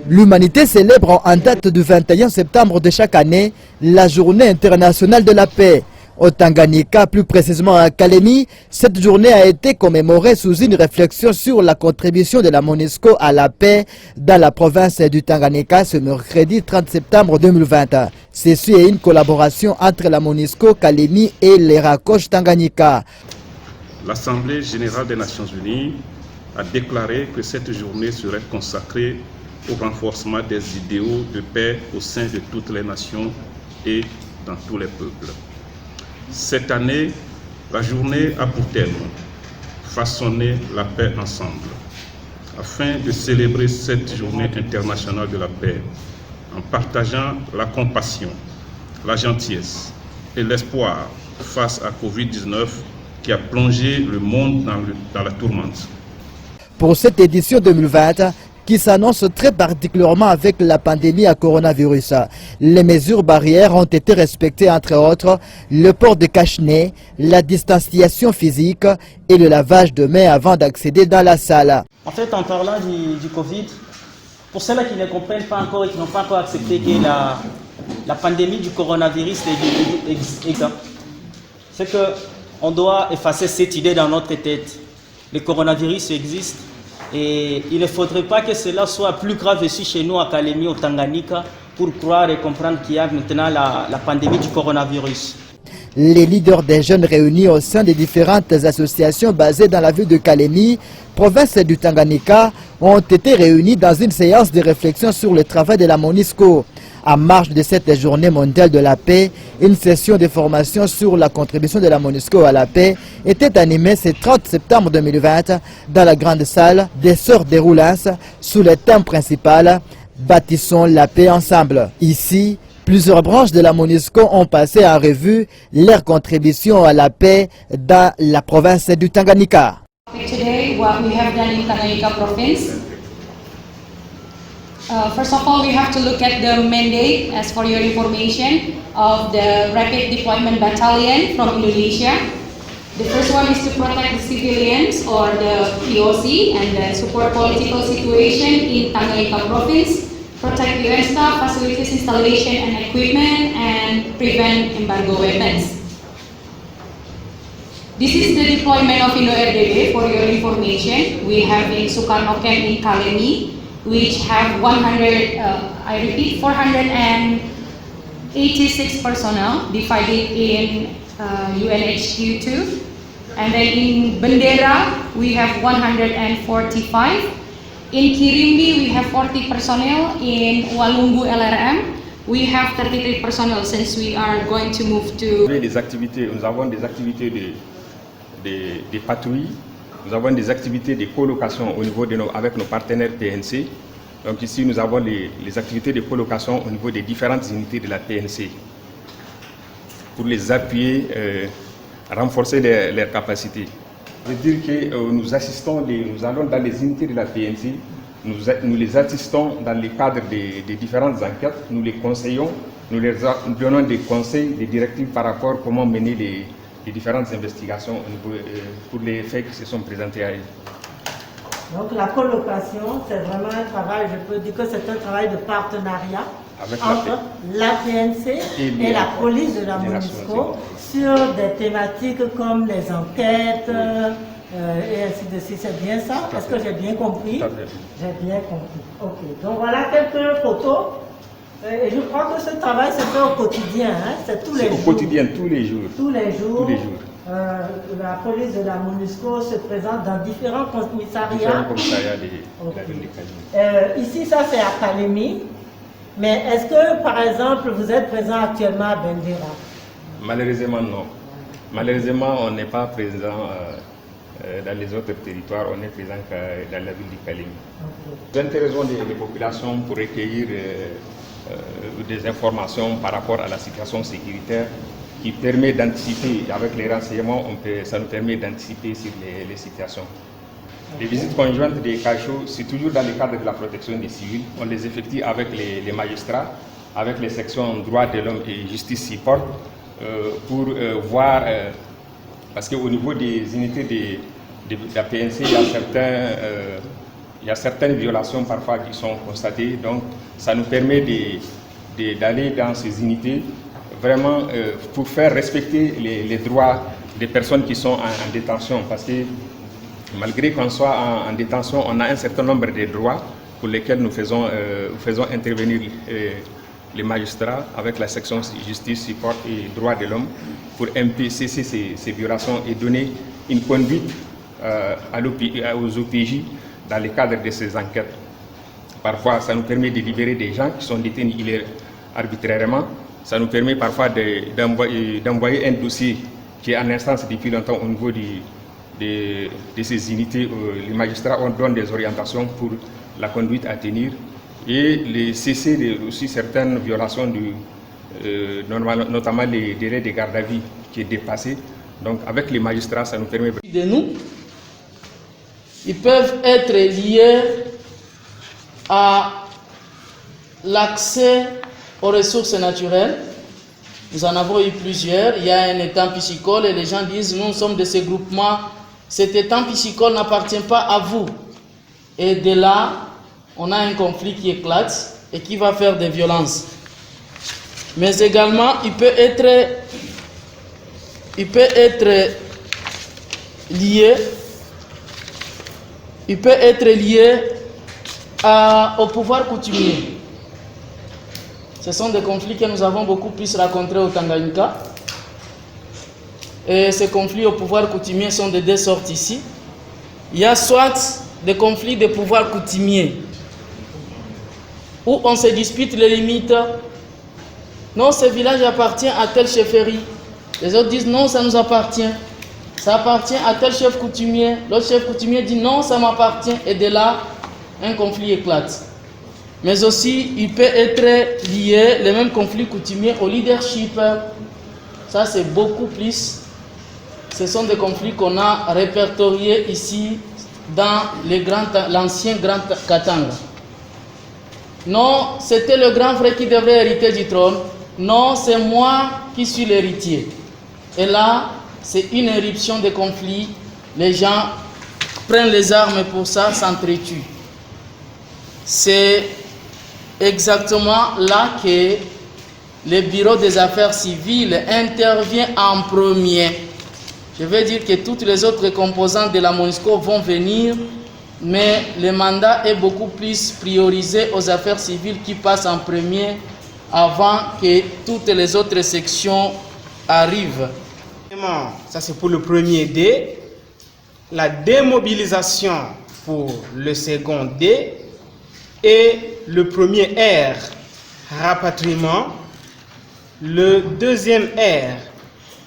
L'humanité célèbre en date du 21 septembre de chaque année la journée internationale de la paix. Au Tanganyika, plus précisément à Kalemi, cette journée a été commémorée sous une réflexion sur la contribution de la MONUSCO à la paix dans la province du Tanganyika ce mercredi 30 septembre 2020. Ceci est une collaboration entre la MONUSCO, Kalemi et les Rakosh Tanganyika. L'Assemblée générale des Nations Unies a déclaré que cette journée serait consacrée au renforcement des idéaux de paix au sein de toutes les nations et dans tous les peuples. Cette année, la journée a pour thème façonner la paix ensemble. Afin de célébrer cette journée internationale de la paix, en partageant la compassion, la gentillesse et l'espoir face à Covid-19 qui a plongé le monde dans la tourmente. Pour cette édition 2020, qui s'annonce très particulièrement avec la pandémie à coronavirus. Les mesures barrières ont été respectées, entre autres, le port de cache-nez, la distanciation physique et le lavage de mains avant d'accéder dans la salle. En fait, en parlant du Covid, pour ceux-là qui ne comprennent pas encore et qui n'ont pas encore accepté que la pandémie du coronavirus existe, c'est qu'on doit effacer cette idée dans notre tête. Le coronavirus existe. Et il ne faudrait pas que cela soit plus grave ici chez nous à Kalemi, au Tanganyika, pour croire et comprendre qu'il y a maintenant la pandémie du coronavirus. Les leaders des jeunes réunis au sein des différentes associations basées dans la ville de Kalemi, province du Tanganyika, ont été réunis dans une séance de réflexion sur le travail de la MONUSCO. En marge de cette journée mondiale de la paix, une session de formation sur la contribution de la MONUSCO à la paix était animée ce 30 septembre 2020 dans la grande salle des Sœurs des Roulins sous le thème principal « Bâtissons la paix ensemble ». Ici, plusieurs branches de la MONUSCO ont passé en revue leur contribution à la paix dans la province du Tanganyika. Today, what we have done in Tanganyika province. First of all, we have to look at the mandate, as for your information, of the Rapid Deployment Battalion from Indonesia. The first one is to protect the civilians or the POC and then support political situation in Tanganyika province, protect UN staff, facilities installation and equipment, and prevent embargo weapons. This is the deployment of Indo-RDB for your information. We have in Sukarno Camp in Kalemi, which have 486 personnel divided in UNHQ2. And then in Bendera, we have 145. In Kirimbi, we have 40 personnel. In Walungu LRM, we have 33 personnel since we are going to move to... Nous avons des activités de patrouille. Nous avons des activités de colocation au niveau avec nos partenaires PNC. Donc ici, nous avons les activités de colocation au niveau des différentes unités de la PNC pour les appuyer, renforcer leurs capacités. Je veux dire que nous allons dans les unités de la PNC, nous les assistons dans le cadre des différentes enquêtes, nous les conseillons, nous donnons des conseils, des directives par rapport à comment mener les différentes investigations pour les faits qui se sont présentés à eux. Donc la colocation, c'est vraiment un travail, je peux dire que c'est un travail de partenariat entre la PNC et la police de la MONUSCO sur des thématiques comme les enquêtes et ainsi de suite. C'est bien ça? Est-ce que j'ai bien compris? J'ai bien compris. Ok, donc voilà quelques photos. Et je crois que ce travail se fait au quotidien, hein? C'est tous les jours. Au quotidien, tous les jours. Tous les jours. Tous les jours. La police de la MONUSCO se présente dans différents commissariats. Différents commissariats de la ville de Kalemi. Ici, ça c'est à Kalemi. Mais est-ce que, par exemple, vous êtes présent actuellement à Bendera? Malheureusement, non. Malheureusement, on n'est pas présent dans les autres territoires, on est présent dans la ville de Kalemi. Nous intéressons les populations pour recueillir des informations par rapport à la situation sécuritaire qui permet d'anticiper, avec les renseignements, ça nous permet d'anticiper sur les situations. Les visites conjointes des CAICHO, c'est toujours dans le cadre de la protection des civils. On les effectue avec les magistrats, avec les sections droits de l'homme et justice support, pour voir, parce qu'au niveau des unités de la PNC, il y a il y a certaines violations parfois qui sont constatées. Donc ça nous permet d'aller dans ces unités vraiment pour faire respecter les droits des personnes qui sont en détention. Parce que malgré qu'on soit en détention, on a un certain nombre de droits pour lesquels nous faisons intervenir les magistrats avec la section justice, support et droits de l'homme pour cesser ces violations et donner une conduite aux OPJ dans le cadre de ces enquêtes. Parfois, ça nous permet de libérer des gens qui sont détenus arbitrairement. Ça nous permet parfois d'envoyer un dossier qui est en instance depuis longtemps au niveau de ces unités. Les magistrats donnent des orientations pour la conduite à tenir et cesser aussi certaines violations, notamment les délais de garde à vue qui est dépassé. Donc avec les magistrats, ça nous permet... De nous, ils peuvent être liés à l'accès aux ressources naturelles. Nous en avons eu plusieurs. Il y a un étang piscicole et les gens disent nous sommes de ces groupements. Cet étang piscicole n'appartient pas à vous. Et de là, on a un conflit qui éclate et qui va faire des violences. Mais également, il peut être lié au pouvoir coutumier. Ce sont des conflits que nous avons beaucoup plus rencontrés au Tanganyika. Et ces conflits au pouvoir coutumier sont de deux sortes ici. Il y a soit des conflits de pouvoir coutumier, où on se dispute les limites. Non, ce village appartient à telle chefferie. Les autres disent non, ça nous appartient. Ça appartient à tel chef coutumier. L'autre chef coutumier dit non, ça m'appartient. Et de là, un conflit éclate. Mais aussi, il peut être lié, le même conflit coutumier, au leadership. Ça, c'est beaucoup plus. Ce sont des conflits qu'on a répertoriés ici dans l'ancien Grand Katanga. Non, c'était le grand frère qui devrait hériter du trône. Non, c'est moi qui suis l'héritier. Et là, c'est une éruption de conflits. Les gens prennent les armes pour ça, s'entretuent. C'est exactement là que le bureau des affaires civiles intervient en premier. Je veux dire que toutes les autres composantes de la MONUSCO vont venir, mais le mandat est beaucoup plus priorisé aux affaires civiles qui passent en premier avant que toutes les autres sections arrivent. Ça c'est pour le premier D. La démobilisation pour le second D. Et le premier R, rapatriement. Le deuxième R,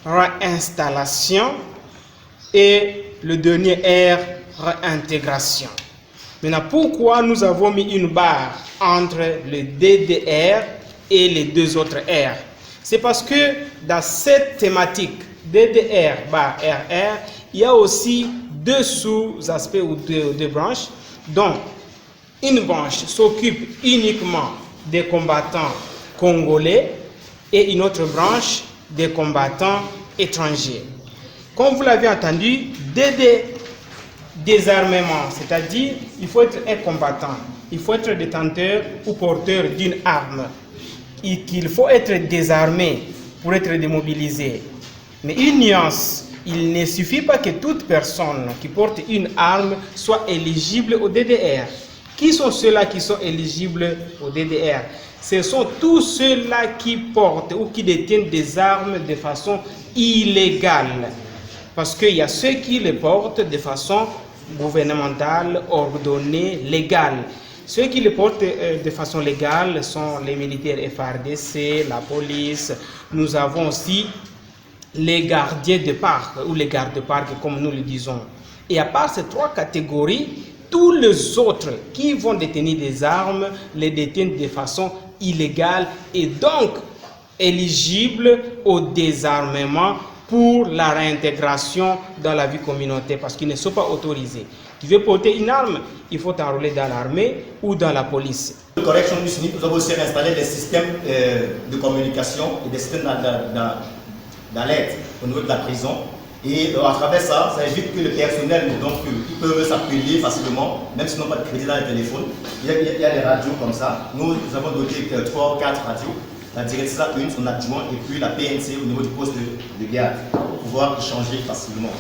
réinstallation. Et le dernier R, réintégration. Maintenant, pourquoi nous avons mis une barre entre le DDR et les deux autres R? C'est parce que dans cette thématique DDR barre RR, il y a aussi deux sous-aspects ou deux branches, dont une branche s'occupe uniquement des combattants congolais et une autre branche des combattants étrangers. Comme vous l'avez entendu, désarmement, c'est-à-dire il faut être un combattant, il faut être détenteur ou porteur d'une arme, et qu'il faut être désarmé pour être démobilisé. Mais une nuance, il ne suffit pas que toute personne qui porte une arme soit éligible au DDR. Qui sont ceux-là qui sont éligibles au DDR? Ce sont tous ceux-là qui portent ou qui détiennent des armes de façon illégale. Parce qu'il y a ceux qui les portent de façon gouvernementale, ordonnée, légale. Ceux qui les portent de façon légale sont les militaires FARDC, la police. Nous avons aussi les gardiens de parc ou les gardes-parcs comme nous le disons. Et à part ces trois catégories, tous les autres qui vont détenir des armes les détiennent de façon illégale et donc éligibles au désarmement pour la réintégration dans la vie communautaire parce qu'ils ne sont pas autorisés. Tu veux porter une arme, il faut t'enrôler dans l'armée ou dans la police. Le Correction du SNIP, nous avons aussi installé des systèmes de communication et des systèmes d'alerte au niveau de la prison Et à travers ça, ça évite que le personnel, donc, ils peuvent s'appeler facilement, même s'ils n'ont pas de crédit dans le téléphone. Il y a des radios comme ça. Nous avons doté 3 ou 4 radios. La directrice a une, son adjoint, et puis la PNC au niveau du poste de garde, pour pouvoir échanger facilement.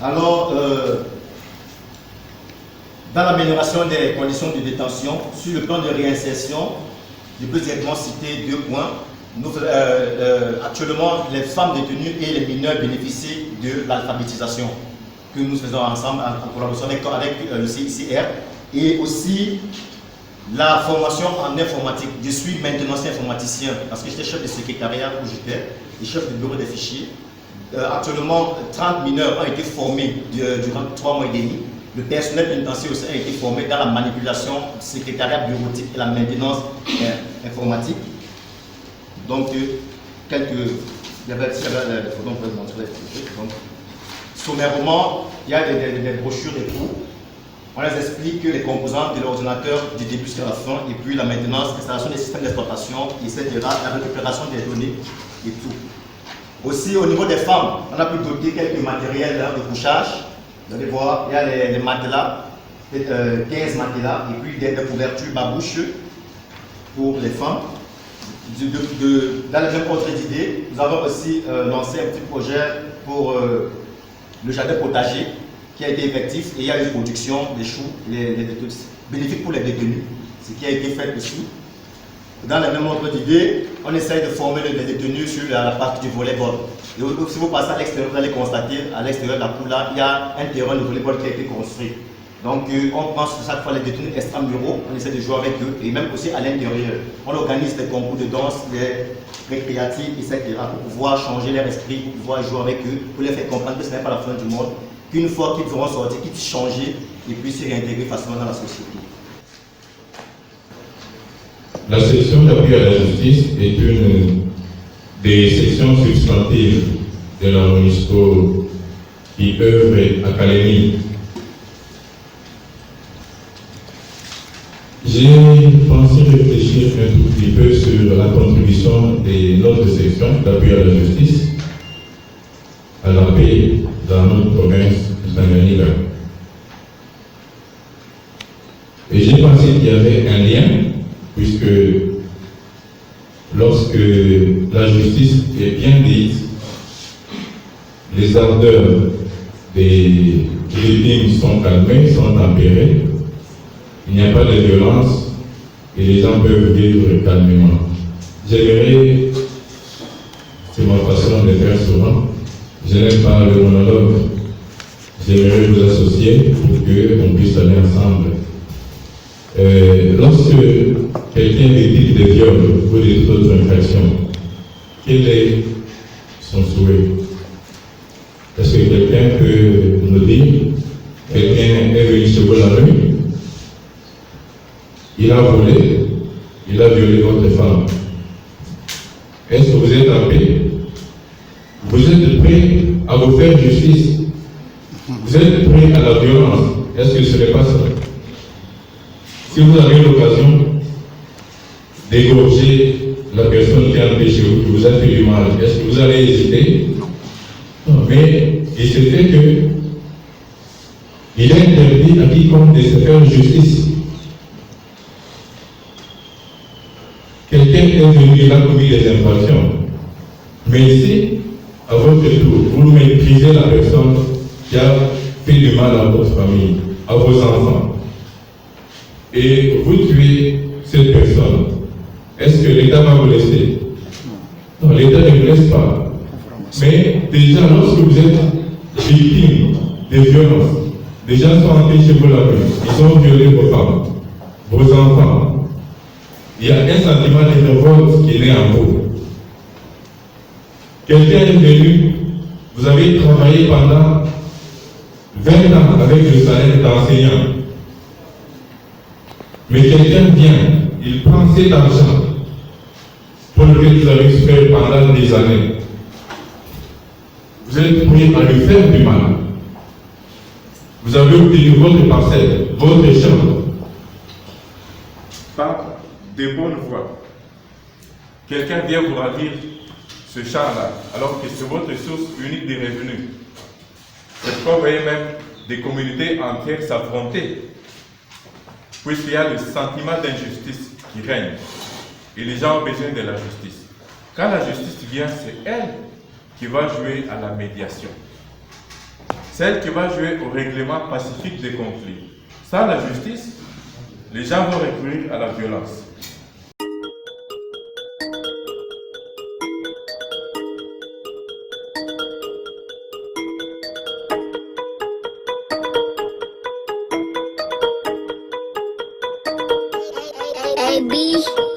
Alors, dans l'amélioration des conditions de détention, sur le plan de réinsertion, je peux directement citer 2 points. Actuellement, les femmes détenues et les mineurs bénéficient de l'alphabétisation que nous faisons ensemble en collaboration avec le CICR, et aussi la formation en informatique. Je suis maintenant informaticien parce que j'étais chef de secrétariat où j'étais et chef de bureau des fichiers. Actuellement, 30 mineurs ont été formés durant 3 mois et demi. Le personnel pénitentiaire aussi a été formé dans la manipulation du secrétariat bureautique et la maintenance informatique. Donc, il y avait des photos, on peut montrer. Donc, sommairement, il y a des brochures et tout. On les explique les composants de l'ordinateur du début jusqu'à la fin, et puis la maintenance, l'installation des systèmes d'exploitation, etc., la récupération des données et tout. Aussi, au niveau des femmes, on a pu doter quelques matériels de couchage. Vous allez voir, il y a les matelas, 15 matelas, et puis des couvertures babouches pour les femmes. Dans le même ordre d'idée, nous avons aussi lancé un petit projet pour le jardin potager qui a été effectif, et il y a une production des choux bénéfiques pour les détenus, ce qui a été fait aussi. Dans le même ordre d'idée, on essaye de former les détenus sur la partie du volleyball. Et si vous passez à l'extérieur, vous allez constater à l'extérieur de la cour là, il y a un terrain de volleyball qui a été construit. Donc on pense que chaque fois les détenus extramuraux, on essaie de jouer avec eux, et même aussi à l'intérieur. On organise des concours de danse, des récréatifs, etc. pour pouvoir changer leur esprit, pour pouvoir jouer avec eux, pour les faire comprendre que ce n'est pas la fin du monde, qu'une fois qu'ils seront sortis, qu'ils puissent changer et puissent se réintégrer facilement dans la société. La section d'appui à la justice est une des sections substantives de la MONUSCO qui œuvre à Calémie. J'ai pensé réfléchir un tout petit peu sur la contribution de notre section d'appui à la justice à la paix dans notre province du Tanganyika. Et j'ai pensé qu'il y avait un lien, puisque lorsque la justice est bien dite, les ardeurs des victimes sont calmées, sont tempérées, il n'y a pas de violence et les gens peuvent vivre calmement. J'aimerais, c'est ma façon de faire souvent, je n'aime pas le monologue, j'aimerais vous associer pour qu'on puisse aller ensemble. Lorsque quelqu'un est victime de viol ou de toute autre infraction, quel est son souhait? Est-ce que quelqu'un peut nous dire, quelqu'un est venu sur la rue, il a volé, il a violé votre femme. Est-ce que vous êtes en paix? Vous êtes prêt à vous faire justice? Vous êtes prêt à la violence? Est-ce que ce n'est pas ça? Si vous avez l'occasion d'égorger la personne qui a empêché vous, qui vous a fait du mal, est-ce que vous allez hésiter? Non, mais il se fait que il est interdit à quiconque de se faire justice. Quelqu'un est venu, il a commis des infractions. Mais ici, à votre tour, vous méprisez la personne qui a fait du mal à votre famille, à vos enfants. Et vous tuez cette personne. Est-ce que l'État va vous laisser? Non, l'État ne vous laisse pas. Mais déjà, lorsque vous êtes victime de violences, des gens sont entrés chez vous la rue, ils ont violé vos femmes, vos enfants. Il y a un sentiment de révolte qui est né en vous. Quelqu'un est venu, vous avez travaillé pendant 20 ans avec le salaire d'enseignant. Mais quelqu'un vient, il prend cet argent pour lequel vous avez souffert pendant des années. Vous êtes prêt à lui faire du mal. Vous avez obtenu votre parcelle, votre chambre, par de bonnes voies. Quelqu'un vient vous ravir ce champ-là, alors que c'est votre source unique de revenus. C'est pourquoi vous voyez même des communautés entières s'affronter, puisqu'il y a le sentiment d'injustice qui règne, et les gens ont besoin de la justice. Quand la justice vient, c'est elle qui va jouer à la médiation. C'est elle qui va jouer au règlement pacifique des conflits. Sans la justice, les gens vont recourir à la violence.